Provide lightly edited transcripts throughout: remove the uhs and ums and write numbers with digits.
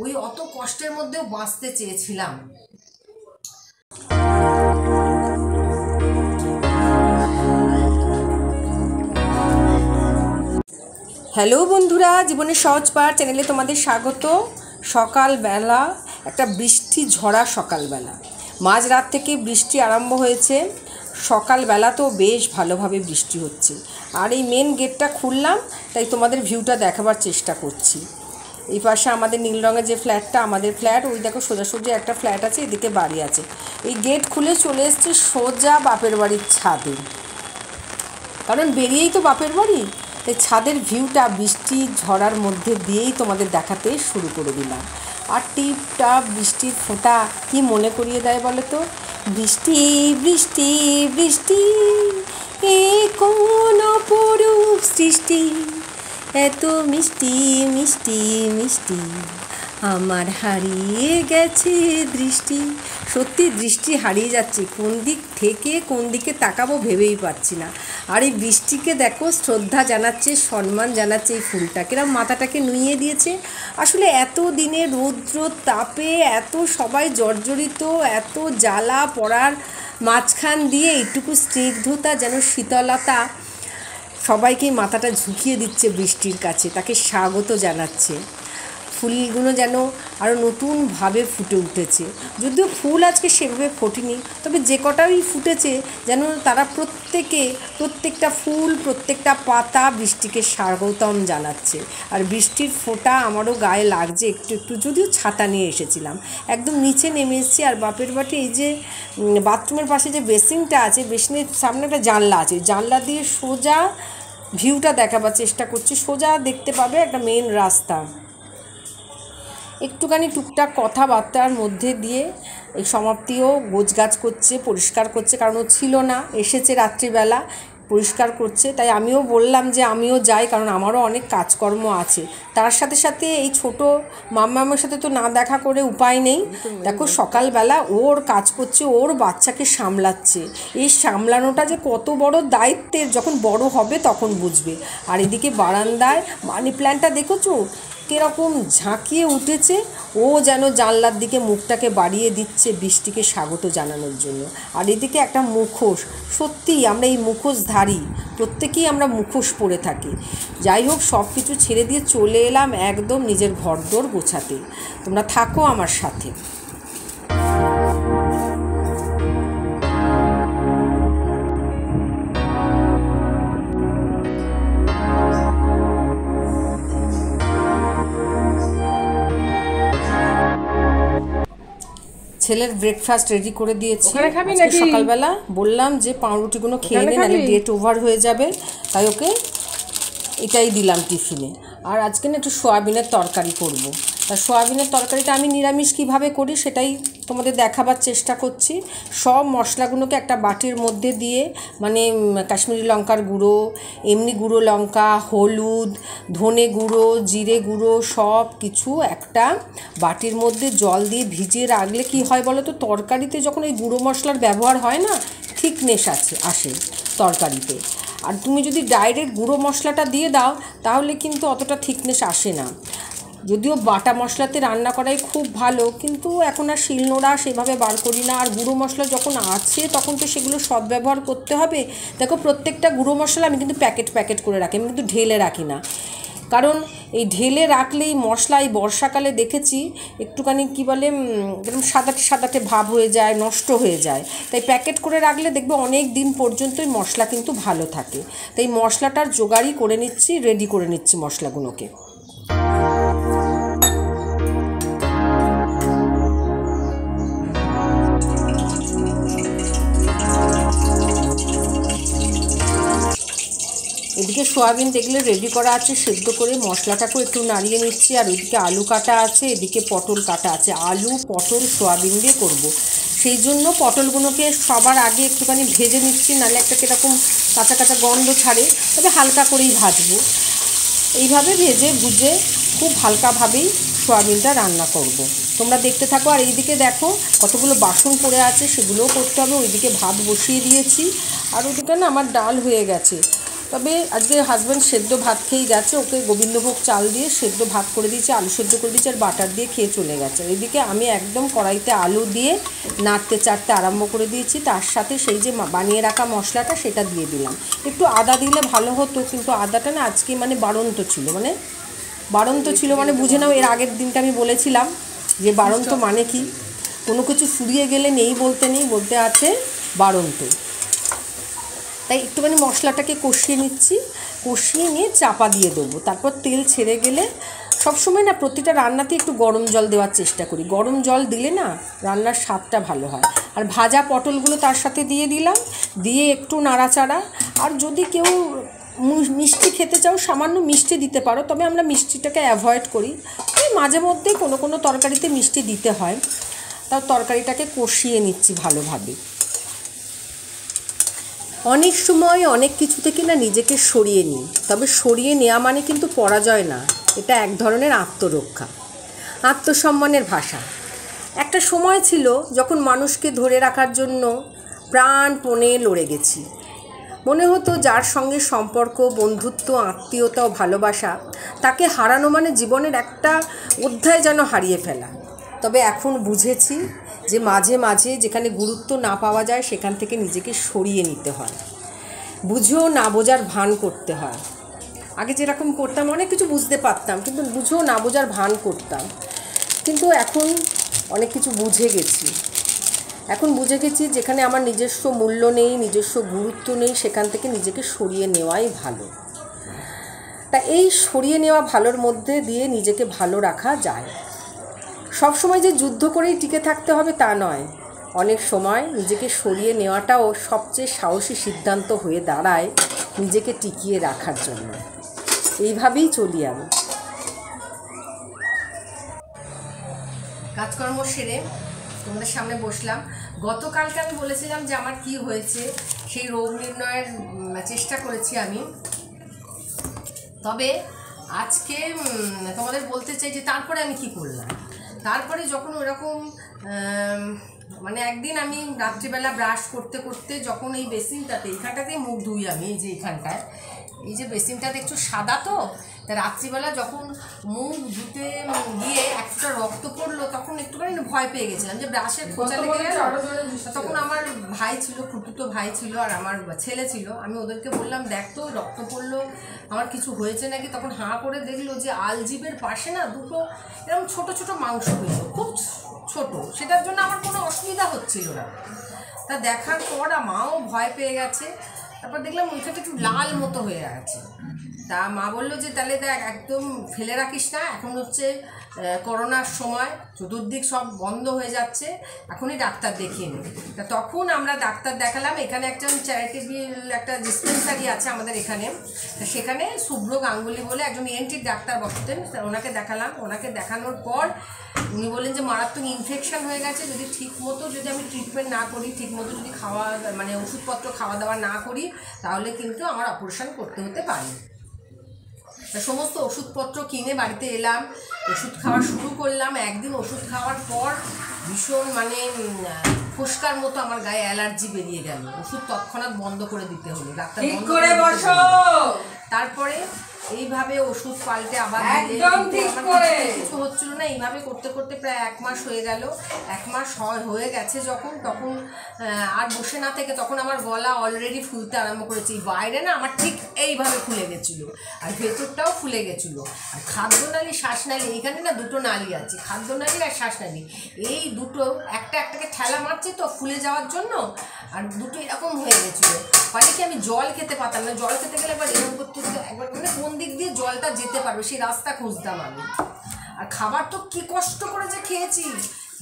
ওই অত কষ্টের মধ্যেও বাঁচতে চেয়েছিলাম। হ্যালো বন্ধুরা, জীবনের সহজ পাঠ চ্যানেলে তোমাদের স্বাগত। সকালবেলা একটা বৃষ্টি ঝরা সকালবেলা, মাঝরাত থেকে বৃষ্টি আরম্ভ হয়েছে। সকালবেলা তো বেশ ভালোভাবে বৃষ্টি হচ্ছে, আর এই মেন গেটটা খুললাম, তাই তোমাদের ভিউটা দেখাবার চেষ্টা করছি। এই পাশে আমাদের নীল রঙের যে ফ্ল্যাটটা, আমাদের ফ্ল্যাট, ওই দেখো সোজাসুজি একটা ফ্ল্যাট আছে, এদিকে বাড়ি আছে। এই গেট খুলে চলে এসেছি সোজা বাপের বাড়ির ছাদে, কারণ বেরিয়েই তো বাপের বাড়ি, তাই ছাদের ভিউটা বৃষ্টি ঝরার মধ্যে দিয়েই তোমাদের দেখাতে শুরু করে দিলাম। আর টিপটাপ বৃষ্টির ফোঁটা কি মনে করিয়ে দেয় বলো তো? বৃষ্টি বৃষ্টি বৃষ্টি, এ কোন অপরূপ সৃষ্টি, এত মিষ্টি মিষ্টি মিষ্টি, আমার হারিয়ে গেছে দৃষ্টি। সত্যি দৃষ্টি হারিয়ে যাচ্ছে, কোন দিক থেকে কোন দিকে তাকাবো ভেবেই পাচ্ছি না। আর এই বৃষ্টিকে দেখো শ্রদ্ধা জানাচ্ছে, সম্মান জানাচ্ছে, এই ফুলটা কিরম মাথাটাকে নুইয়ে দিয়েছে। আসলে এত দিনে রৌদ্র তাপে এত সবাই জর্জরিত, এত জ্বালা পড়ার মাঝখান দিয়ে এইটুকু স্নিগ্ধতা, যেন শীতলতা সবাইকেই মাথাটা ঝুঁকিয়ে দিচ্ছে বৃষ্টির কাছে, তাকে স্বাগত জানাচ্ছে। ফুলগুলো যেন আরও নতুনভাবে ফুটে উঠেছে, যদিও ফুল আজকে সেভাবে ফোটেনি, তবে যে কটাই ফুটেছে যেন তারা প্রত্যেকটা ফুল, প্রত্যেকটা পাতা বৃষ্টিকে স্বাগতম জানাচ্ছে। আর বৃষ্টির ফোঁটা আমারও গায়ে লাগছে একটু একটু, যদিও ছাতা নিয়ে এসেছিলাম। একদম নিচে নেমে এসেছি, আর বাপের বাড়ি এই যে বাথরুমের পাশে যে বেসিনটা আছে, বেসিনের সামনে একটা জানলা আছে, জানলা দিয়ে সোজা ভিউটা দেখাবার চেষ্টা করছি। সোজা দেখতে পাবে একটা মেন রাস্তা। একটুখানি টুকটাক কথাবার্তার মধ্যে দিয়ে এই সমাপ্তিও গোছগাছ করছে, পরিষ্কার করছে, কারণ ও ছিল না, এসেছে রাত্রিবেলা, পরিষ্কার করছে। তাই আমিও বললাম যে আমিও যাই, কারণ আমারও অনেক কাজকর্ম আছে। তার সাথে সাথে এই ছোট মাম্মামের সাথে তো না দেখা করে উপায় নেই। দেখো সকালবেলা ওর কাজ করছে, ওর বাচ্চাকে সামলাচ্ছে। এই সামলানোটা যে কত বড় দায়িত্বের, যখন বড় হবে তখন বুঝবে। আর এদিকে বারান্দায় মানি প্ল্যান্টটা দেখেছো কীরকম ঝাঁকিয়ে উঠেছে, ও যেন জানলার দিকে মুখটাকে বাড়িয়ে দিচ্ছে বৃষ্টিকে স্বাগত জানানোর জন্য। আর এদিকে একটা মুখোশ, সত্যিই আমরা এই মুখোশধারী, প্রত্যেকেই আমরা মুখোশ পরে থাকি। যাই হোক, সব কিছু ছেড়ে দিয়ে চলে এলাম একদম নিজের ঘরদোর গোছাতে। তোমরা থাকো আমার সাথে। ছেলের ব্রেকফাস্ট রেডি করে দিয়েছি। সকালবেলা বললাম যে পাউরুটিগুলো খেয়ে নে, নাহলে ডেট ওভার হয়ে যাবে, তাই ওকে এটাই দিলাম টিফিনে। আর আজকে না একটু সোয়াবিনের তরকারি করব। তা সোয়াবিনের তরকারিটা আমি নিরামিষ কীভাবে করি সেটাই তোমাদের দেখাবার চেষ্টা করছি। সব মশলাগুলোকে একটা বাটির মধ্যে দিয়ে, মানে কাশ্মীরি লঙ্কার গুঁড়ো, এমনি গুঁড়ো লঙ্কা, হলুদ, ধনে গুঁড়ো, জিরে গুঁড়ো, সব কিছু একটা বাটির মধ্যে জল দিয়ে ভিজিয়ে রাখলে কি হয় বলো তো, তরকারিতে যখন এই গুঁড়ো মশলার ব্যবহার হয় না, থিকনেস আসে তরকারিতে। আর তুমি যদি ডাইরেক্ট গুঁড়ো মশলাটা দিয়ে দাও তাহলে কিন্তু অতটা থিকনেস আসে না। যদিও বাটা মশলাতে রান্না করাই খুব ভালো, কিন্তু এখন আর শিলনোড়া সেভাবে বার করি না। আর গুঁড়ো মশলা যখন আছে তখন তো সেগুলো সদ্ব্যবহার করতে হবে। দেখো প্রত্যেকটা গুঁড়ো মশলা আমি কিন্তু প্যাকেট করে রাখি, আমি কিন্তু ঢেলে রাখি না, কারণ এই ঢেলে রাখলেই মশলা, এই বর্ষাকালে দেখেছি একটুখানি কী বলে এরকম সাদাটে ভাব হয়ে যায়, নষ্ট হয়ে যায়। তাই প্যাকেট করে রাখলে দেখবে অনেক দিন পর্যন্তই মশলা কিন্তু ভালো থাকে। তাই মশলাটার জোগাড়ই করে নিচ্ছি, রেডি করে নিচ্ছি মশলাগুলোকে। এদিকে সোয়াবিন দেখলে রেডি করা আছে, সেদ্ধ করে মশলাটাকেও একটু নাড়িয়ে নিচ্ছি। আর ওইদিকে আলু কাটা আছে, এদিকে পটল কাটা আছে। আলু পটল সোয়াবিন দিয়ে করব, সেই জন্য পটলগুলোকে সবার আগে একটুখানি ভেজে নিচ্ছি, নাহলে একটা কীরকম কাঁচা কাঁচা গন্ধ ছাড়ে, তবে হালকা করেই ভাজবো। এইভাবে ভেজে ভুজে খুব হালকাভাবেই সোয়াবিনটা রান্না করব। তোমরা দেখতে থাকো। আর এইদিকে দেখো কতগুলো বাসন পড়ে আছে, সেগুলোও করতে হবে। ওইদিকে ভাত বসিয়ে দিয়েছি, আর ওইদিকে না আমার ডাল হয়ে গেছে। তবে আজকে হাজব্যান্ড সেদ্ধ ভাত খেয়েই গেছে, ওকে গোবিন্দভোগ চাল দিয়ে সেদ্ধ ভাত করে দিয়েছি, আলু সেদ্ধ করে দিয়েছি আর বাটার দিয়ে খেয়ে চলে গেছে। এদিকে আমি একদম কড়াইতে আলু দিয়ে নাড়তে চাড়তে আরম্ভ করে দিয়েছি, তার সাথে সেই যে বানিয়ে রাখা মশলাটা সেটা দিয়ে দিলাম। একটু আদা দিলে ভালো হতো, কিন্তু আদাটা না আজকে বাড়ন্ত ছিল, বুঝে নাও। এর আগের দিনটা আমি বলেছিলাম যে বাড়ন্ত মানে কি, কোনো কিছু ফুরিয়ে গেলে নেই বলতে আছে বাড়ন্ত। তাই একটুখানি মশলাটাকে কষিয়ে নিচ্ছি, কষিয়ে নিয়ে চাপা দিয়ে দেবো। তারপর তেল ছেড়ে গেলে, সবসময় না প্রতিটা রান্নাতে একটু গরম জল দেওয়ার চেষ্টা করি, গরম জল দিলে না রান্নার স্বাদটা ভালো হয়। আর ভাজা পটলগুলো তার সাথে দিয়ে দিলাম, দিয়ে একটু নাড়াচাড়া। আর যদি কেউ মিষ্টি খেতে চাও সামান্য মিষ্টি দিতে পারো, তবে আমরা মিষ্টিটাকে অ্যাভয়েড করি। ওই মাঝে মধ্যে কোনো তরকারিতে মিষ্টি দিতে হয়। তাও তরকারিটাকে কষিয়ে নিচ্ছি ভালোভাবে। অনেক সময় অনেক কিছু থেকে না নিজেকে সরিয়ে নিই, তবে সরিয়ে নেওয়া মানে কিন্তু পরাজয় না, এটা এক ধরনের আত্মরক্ষা, আত্মসম্মানের ভাষা। একটা সময় ছিল যখন মানুষকে ধরে রাখার জন্য প্রাণপণে লড়ে গেছি। মনে হতো যার সঙ্গে সম্পর্ক, বন্ধুত্ব, আত্মীয়তা ও ভালোবাসা, তাকে হারানো মানে জীবনের একটা অধ্যায় যেন হারিয়ে ফেলা। তবে এখন বুঝেছি যে মাঝে মাঝে যেখানে গুরুত্ব না পাওয়া যায় সেখান থেকে নিজেকে সরিয়ে নিতে হয়, বুঝেও না বোঝার ভান করতে হয়। আগে যেরকম করতাম অনেক কিছু বুঝতে পারতাম, কিন্তু বুঝেও না বোঝার ভান করতাম। কিন্তু এখন অনেক কিছু বুঝে গেছি। যেখানে আমার নিজস্ব মূল্য নেই, নিজস্ব গুরুত্ব নেই, সেখান থেকে নিজেকে সরিয়ে নেওয়াই ভালো। তা এই সরিয়ে নেওয়া ভালোর মধ্যে দিয়ে নিজেকে ভালো রাখা যায়। সবসময় যে যুদ্ধ করেই টিকে থাকতে হবে তা নয়, অনেক সময় নিজেকে সরিয়ে নেওয়াটাও সবচেয়ে সাহসী সিদ্ধান্ত হয়ে দাঁড়ায় নিজেকে টিকিয়ে রাখার জন্য। এইভাবেই চলি আমি। কাজকর্ম সেরে তোমাদের সামনে বসলাম। গতকালকে আমি বলেছিলাম যে আমার কি হয়েছে, সেই রোগ নির্ণয়ের চেষ্টা করেছি আমি। তবে আজকে তোমাদের বলতে চাই যে তারপরে আমি কি করলাম। তারপরে যখন ওরকম একদিন আমি রাত্রিবেলা ব্রাশ করতে করতে যখন এই বেসিনটাতে, এইখানটাতেই মুখ ধুই আমি, এই যে এইখানটায়, এই যে বেসিনটা দেখছো সাদা, তো তা রাত্রিবেলা যখন মুখ ধুতে গিয়ে একটা রক্ত পড়লো, তখন একটুখানি ভয় পেয়ে গেছিলাম যে ব্রাশের খোঁচা লেগে গেল। তখন আমার ভাই ছিল, খুঁটিতো ভাই ছিল, আর আমার ছেলে ছিল। আমি ওদেরকে বললাম, দেখ তো রক্ত পড়লো, আমার কিছু হয়েছে নাকি। তখন হাঁ করে দেখলো যে আলজিভের পাশে না দুটো এরকম ছোট ছোট মাংস হয়েছিল, খুব ছোট, সেটার জন্য আমার কোনো অসুবিধা হচ্ছিল না। তা দেখার পর মাও ভয় পেয়ে গেছে। তারপর দেখলাম ওইখানটা একটু লাল মতো হয়ে আছে। তা মা বললো যে তাহলে দেখ একদম ফেলে রাখিস না, এখন হচ্ছে করোনার সময়, চতুর্দিক সব বন্ধ হয়ে যাচ্ছে, এখনই ডাক্তার দেখিয়ে নি। তা তখন আমরা ডাক্তার দেখালাম। এখানে একটা চ্যারিটেবল একটা ডিসপেন্সারি আছে আমাদের এখানে, তা সেখানে শুভ্র গাঙ্গুলি বলে একজন ENT ডাক্তার বসতেন, ওনাকে দেখালাম। ওনাকে দেখানোর পর উনি বললেন যে মারাত্মক ইনফেকশন হয়ে গেছে, যদি ঠিকমতো যদি আমি ট্রিটমেন্ট না করি, ঠিকমতো যদি ওষুধপত্র খাওয়া দাওয়া না করি, তাহলে কিন্তু আমার অপারেশন করতে হতে পারে। সমস্ত ওষুধপত্র কিনে বাড়িতে এলাম, ওষুধ খাওয়া শুরু করলাম। একদিন ওষুধ খাওয়ার পর ভীষণ ফুসকার মতো আমার গায়ে অ্যালার্জি বেরিয়ে গেল। ওষুধ তৎক্ষণাৎ বন্ধ করে দিতে হলো, ডাক্তার বন্ধ করে বসো। তারপরে এইভাবে ওষুধ পাল্টে আবার কিছু হচ্ছিল না। এইভাবে করতে করতে প্রায় 1 মাস হয়ে গেল। 1 মাস হয়ে গেছে যখন, তখন আর বসে না থেকে তখন আমার গলা অলরেডি ফুলতে আরম্ভ করেছে। বাইরে না আমার ঠিক এইভাবে ফুলে গেছিলো, আর ভেতরটাও ফুলে গেছিলো। আর খাদ্যনালী, শ্বাসনালী, এইখানে না দুটো নালী আছে, খাদ্যনালী আর শ্বাসনালী। এই দুটো একটাকে ঠেলা মারছে তো ফুলে যাওয়ার জন্য, আর দুটো এরকম হয়ে গেছিলো। ফলে কি আমি জল খেতে পারতাম না। জল খেতে গেলে একবার এরকম করতে একবার কোন দিক দিয়ে জলটা যেতে পারবে সেই রাস্তা খুঁজতাম আমি। আর খাবার তো কি কষ্ট করে যে খেয়েছি,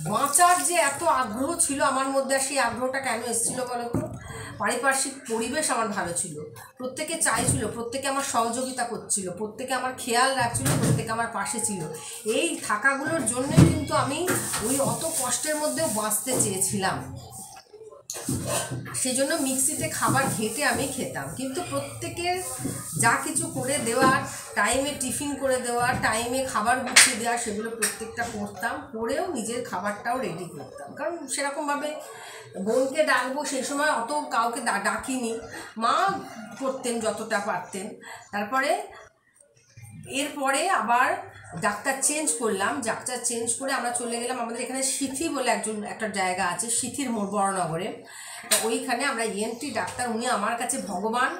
বাঁচার যে এত আগ্রহ ছিল আমার মধ্যে। আর সেই আগ্রহটা কেন এসেছিল বলো তো? পারিপার্শ্বিক পরিবেশ আমার ভালো ছিল, প্রত্যেকে চাইছিল, প্রত্যেকে আমার সহযোগিতা করছিল, প্রত্যেকে আমার খেয়াল রাখছিল, প্রত্যেকে আমার পাশে ছিল। এই থাকাগুলোর জন্যই কিন্তু আমি ওই অত কষ্টের মধ্যেও বাঁচতে চেয়েছিলাম। সেই জন্য মিক্সিতে খাবার ঘেঁটে আমি খেতাম, কিন্তু প্রত্যেকের যা কিছু করে দেওয়ার, টাইমে টিফিন করে দেওয়া, টাইমে খাবার গুছিয়ে দেওয়া, সেগুলো প্রত্যেকটা করতাম, করেও নিজের খাবারটাও রেডি করতাম। কারণ সেরকমভাবে বোনকে ডাকবো সেই সময় অত কাউকে ডাকিনি, মা করতেন যতটা পারতেন। তারপরে এরপরে আবার ডাক্তার চেঞ্জ করলাম, ডাক্তার চেঞ্জ করে আমরা চলে গেলাম আমাদের এখানে সিথি বলে একটা জায়গা আছে, সিথির মোড়, বড়নগরে। তো ওইখানে আমরা ইএনটি ডাক্তার, উনি আমার কাছে ভগবান,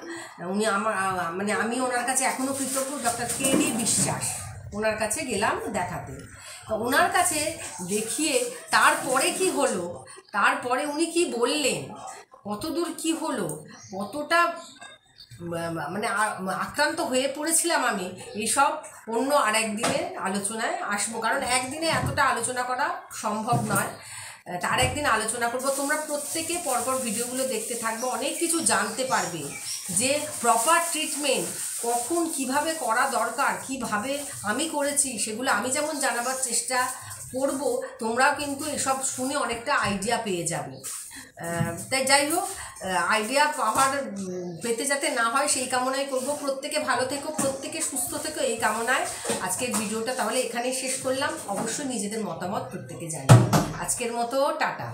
উনি আমার মানে আমি ওনার কাছে এখনও কৃতজ্ঞ, ডক্টর কেডি বিশ্বাস, ওনার কাছে গেলাম দেখাতে। তো ওনার কাছে দেখিয়ে তারপরে কি হলো, তারপরে উনি কি বললেন, কতদূর কি হলো, কতটা মানে আক্রান্ত হয়ে পড়েছিলাম আমি, এইসব অন্য আর একদিনের আলোচনায় আসবো, কারণ একদিনে এতটা আলোচনা করা সম্ভব নয়। তার একদিন আলোচনা করব। তোমরা প্রত্যেকে পরপর ভিডিওগুলো দেখতে থাকবে, অনেক কিছু জানতে পারবে যে প্রপার ট্রিটমেন্ট কখন কিভাবে করা দরকার, কিভাবে আমি করেছি, সেগুলো আমি যেমন জানাবার চেষ্টা করব, তোমরাও কিন্তু এসব শুনে অনেকটা আইডিয়া পেয়ে যাবে। তাই যাই হোক, আইডিয়া পেতে যাতে না হয় সেই কামনাই করব। প্রত্যেকে ভালো থেকো, প্রত্যেকে সুস্থ থেকো, এই কামনায় আজকের ভিডিওটা তাহলে এখানেই শেষ করলাম। অবশ্যই নিজেদের মতামত প্রত্যেকে জানিও। আজকের মতো টাটা।